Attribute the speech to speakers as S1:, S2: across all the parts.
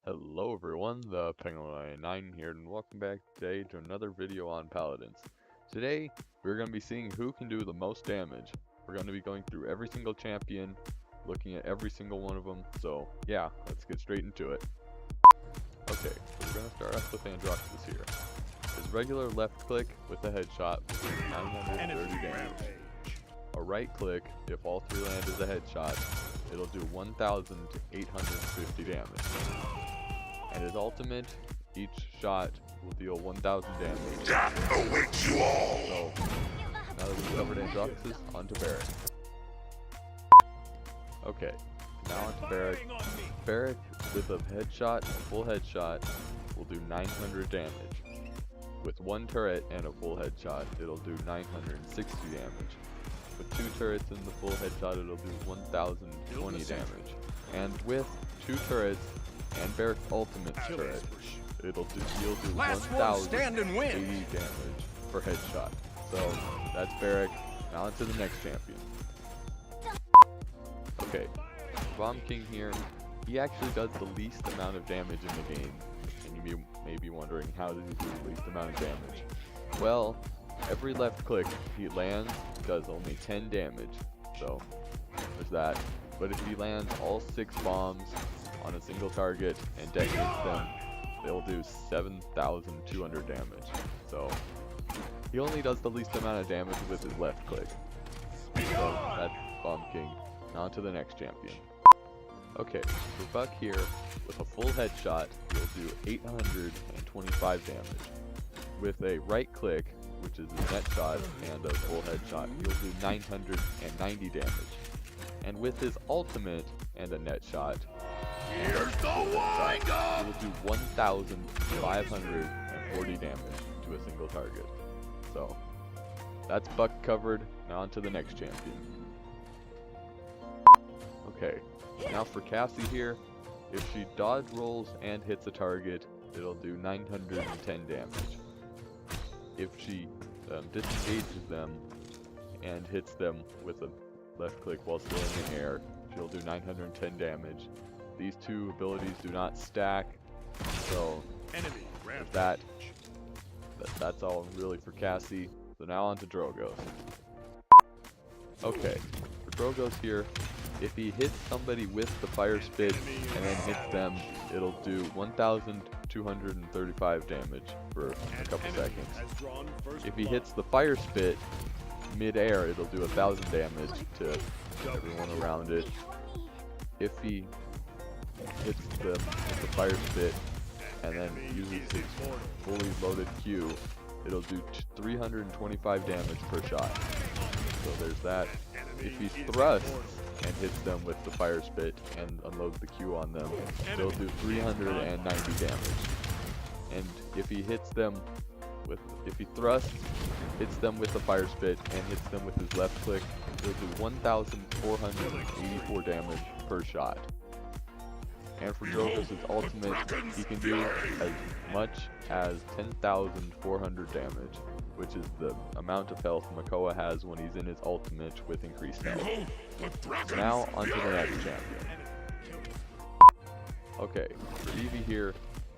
S1: Hello everyone, the Penguin9 here, and welcome back today to another video on Paladins. Today, we're going to be seeing who can do the most damage. We're going to be going through every single champion, looking at every single one of them, so yeah, let's get straight into it. Okay, so we're going to start off with Androxus here. His regular left click with a headshot will do 930 damage. A right click, if all three land is a headshot, it'll do 1,850 damage. And his ultimate, each shot will deal 1,000 damage.
S2: Death awaits you all!
S1: So, now that we've covered Androxus, on to Barrack. Okay, now on to Barrack. Barrack, with a headshot, a full headshot, will do 900 damage. With one turret and a full headshot, it'll do 960 damage. With two turrets and the full headshot, it'll do 1,020 damage. And with two turrets and Barrack's ultimate turret, he'll do 1,080 damage per headshot. So that's Barrack. Now on to the next champion. Okay, Bomb King here. He actually does the least amount of damage in the game. And you may be wondering, how does he do the least amount of damage? Well, every left click he lands does only 10 damage, so there's that. But if he lands all 6 bombs on a single target and detonates them, they'll do 7,200 damage. So he only does the least amount of damage with his left click. So that's Bomb King. Now on to the next champion. Okay, for Buck here, with a full headshot, he'll do 825 damage. With a right click, which is a net shot and a full headshot, he'll do 990 damage. And with his ultimate and a net shot, he will do 1,540 damage to a single target. So that's Buck covered. Now on to the next champion. Okay, now for Cassie here, if she dodge rolls and hits a target, it'll do 910 damage. If she disengages them and hits them with a left click while still in the air, she'll do 910 damage. These two abilities do not stack, so that's all really for Cassie. So now on to Drogos. Okay, for Drogos here, if he hits somebody with the fire spit and then hits them, it'll do 1,235 damage for a couple seconds. If he hits the fire spit mid-air, it'll do 1,000 damage to everyone around it. If he hits the fire spit and then uses his fully loaded Q, it'll do 325 damage per shot. So there's that. If he thrusts and hits them with the fire spit and unloads the Q on them, they'll do 390 damage. And if he hits them with, if he thrusts, hits them with the fire spit, and hits them with his left click, he'll do 1,484 damage per shot. And for Drogos' ultimate, he can do as much as 10,400 damage, which is the amount of health Makoa has when he's in his ultimate with increased health. Now, onto the next champion. Okay, for Eevee here,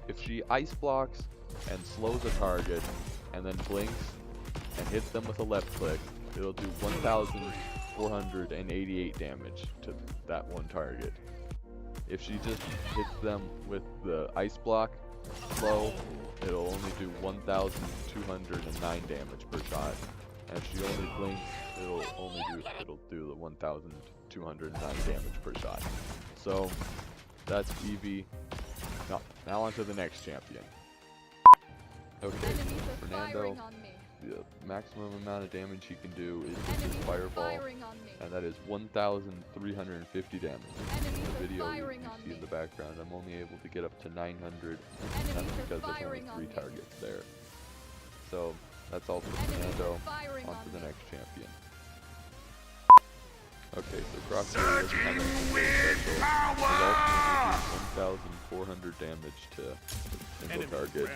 S1: if she ice blocks and slows a target, and then blinks and hits them with a left click, it'll do 1,488 damage to that one target. If she just hits them with the ice block slow, it'll only do 1,209 damage per shot. And if she only blinks, it'll do the 1,209 damage per shot. So that's Eevee. Now on to the next champion. Okay, Fernando, the maximum amount of damage he can do is with his fireball, and that is 1,350 damage. In the video you see in the background, I'm only able to get up to 900, and that's because there's only 3 targets there. So that's all for Fernando. On to the next champion. Okay, so Croc here doesn't have anything very special. His ultimate is 1,400 damage to a single target.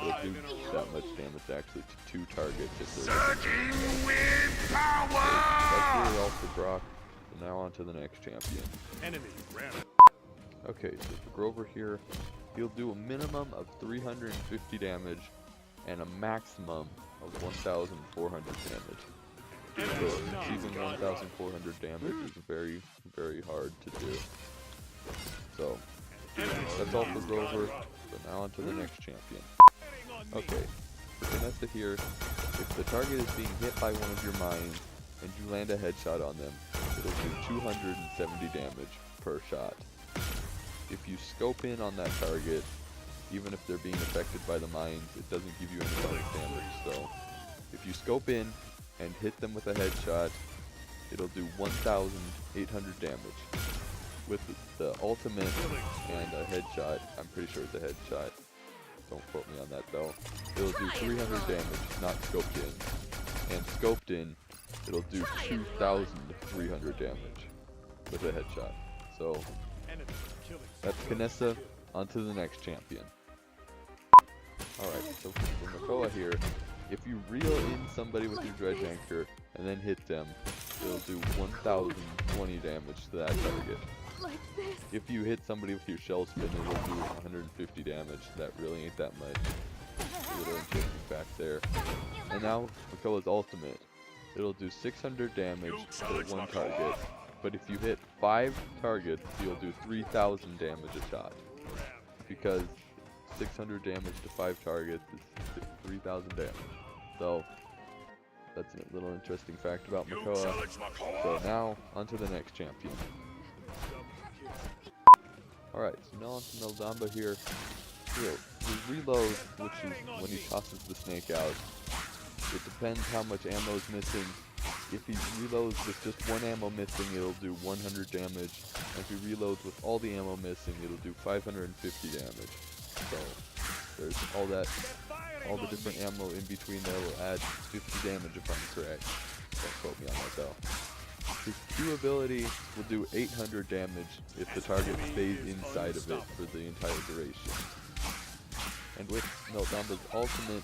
S1: It'll do that much damage actually to 2 targets if they're that's really all for Brock. So now on to the next champion. Okay, so for Grover here, he'll do a minimum of 350 damage and a maximum of 1,400 damage. So achieving 1,400 damage is very, very hard to do. So that's all for Grover. So now on to the next champion. Okay, for Vanessa here, if the target is being hit by one of your mines and you land a headshot on them, it'll do 270 damage per shot. If you scope in on that target, even if they're being affected by the mines, it doesn't give you any bonus damage. So if you scope in and hit them with a headshot, it'll do 1,800 damage. With the ultimate and a headshot, I'm pretty sure it's a headshot, don't quote me on that though, it'll do 300 damage, not scoped in. And scoped in, it'll do 2,300 damage with a headshot. So that's Kanessa. On to the next champion. Alright, so for Makoa here, if you reel in somebody with your dredge anchor and then hit them, it'll do 1,020 damage to that target. If you hit somebody with your shell spin, it'll do 150 damage. That really ain't that much. A little interesting fact there. And now Makoa's ultimate. It'll do 600 damage to one target, but if you hit 5 targets, you'll do 3,000 damage a shot. Because 600 damage to 5 targets is 3,000 damage. So that's a little interesting fact about Makoa. So now onto the next champion. Alright, so now onto Meldamba here. His reload, which is when he tosses the snake out, it depends how much ammo is missing. If he reloads with just one ammo missing, it'll do 100 damage. And if he reloads with all the ammo missing, it'll do 550 damage. So there's all the different ammo in between there will add 50 damage if I'm correct. Don't quote me on that though. His Q ability will do 800 damage if the target stays inside of it for the entire duration. And with Meldamba's ultimate,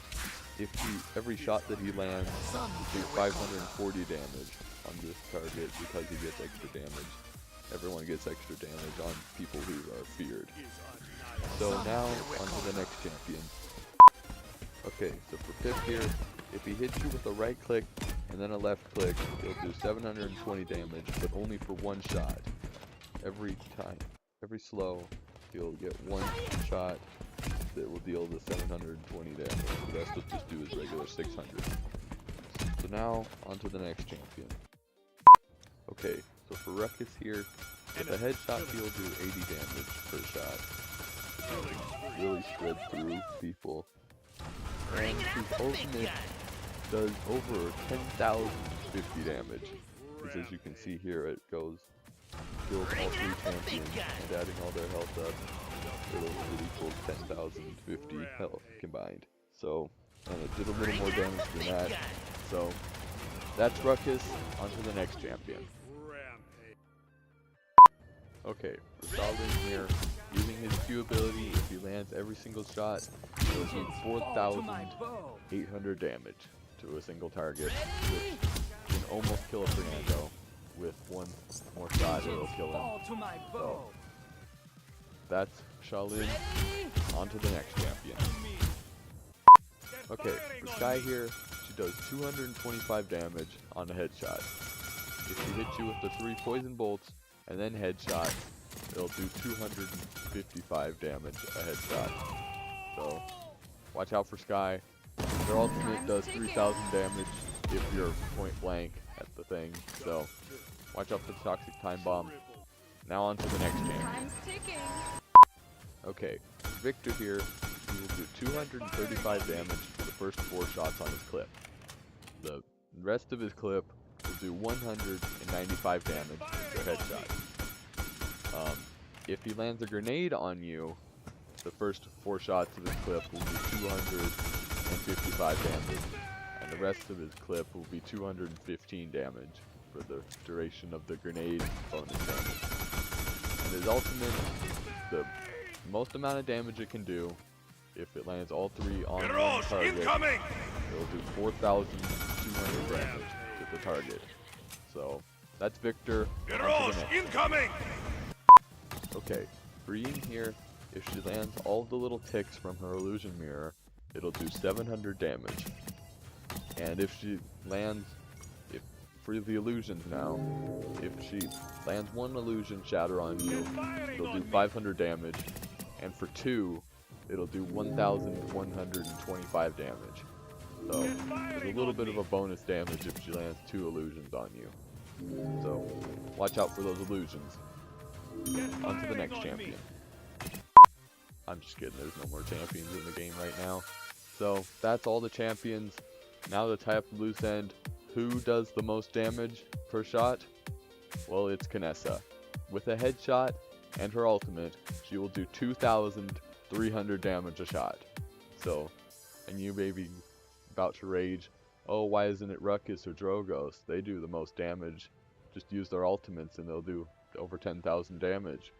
S1: every shot that he lands will do 540 damage on this target because he gets extra damage. Everyone gets extra damage on people who are feared. So now onto the next champion. Okay, so for Pip here, if he hits you with a right click and then a left click, he'll do 720 damage, but only for one shot. Every time, every slow, he'll get one shot that will deal the 720 damage. The rest will just do his regular 600. So now, onto the next champion. Okay, so for Ruckus here, with a headshot he'll do 80 damage per shot. It can really spread through people. And his ultimate does over 10,050 damage. Because as you can see here, it goes, kills all 3 champions, and adding all their health up, it'll equal 10,050 health combined. So, and it did a little more damage than that. So, that's Ruckus. Onto the next champion. Okay, for Paladin here, using his Q ability, if he lands every single shot, he'll do 4,800 damage to a single target, which can almost kill a Fernando. With one more shot, it'll kill him. So, that's Shaolin. On to the next champion. Okay, for Sky here, she does 225 damage on a headshot. If she hits you with the 3 poison bolts and then headshot, it'll do 255 damage a headshot. So, watch out for Sky. Their ultimate does 3,000 damage if you're point blank at the thing. So, watch out for the Toxic Time Bomb. Now on to the next champion. Okay, Victor here, he will do 235 damage for the first 4 shots on his clip. The rest of his clip will do 195 damage for a headshot. If he lands a grenade on you, the first 4 shots of his clip will do 255 damage, and the rest of his clip will be 215 damage for the duration of the grenade bonus damage. And his ultimate, the most amount of damage it can do, if it lands all 3 on one target, it'll do 4,200 damage to the target. So, that's Victor. On to the next. Okay, for Ian here, If she lands all the little ticks from her illusion mirror, it'll do 700 damage. And if she lands, for the illusions now, if she lands one illusion shatter on you, it'll do 500 damage. And for 2, it'll do 1,125 damage. So, there's a little bit of a bonus damage if she lands 2 illusions on you. So, watch out for those illusions. On to the next champion. I'm just kidding, there's no more champions in the game right now. So, that's all the champions. Now to tie up the loose end, who does the most damage per shot? Well, it's Kinessa. With a headshot and her ultimate, she will do 2,300 damage a shot. So, and you may be about to rage, oh, why isn't it Ruckus or Drogos? They do the most damage. Just use their ultimates and they'll do over 10,000 damage.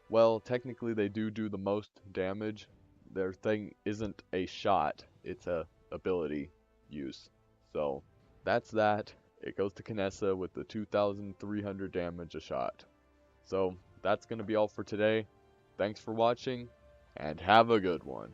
S1: Well, technically they do the most damage. Their thing isn't a shot, it's a ability use. So, that's that. It goes to Kinessa with the 2,300 damage a shot. So, that's going to be all for today. Thanks for watching, and have a good one.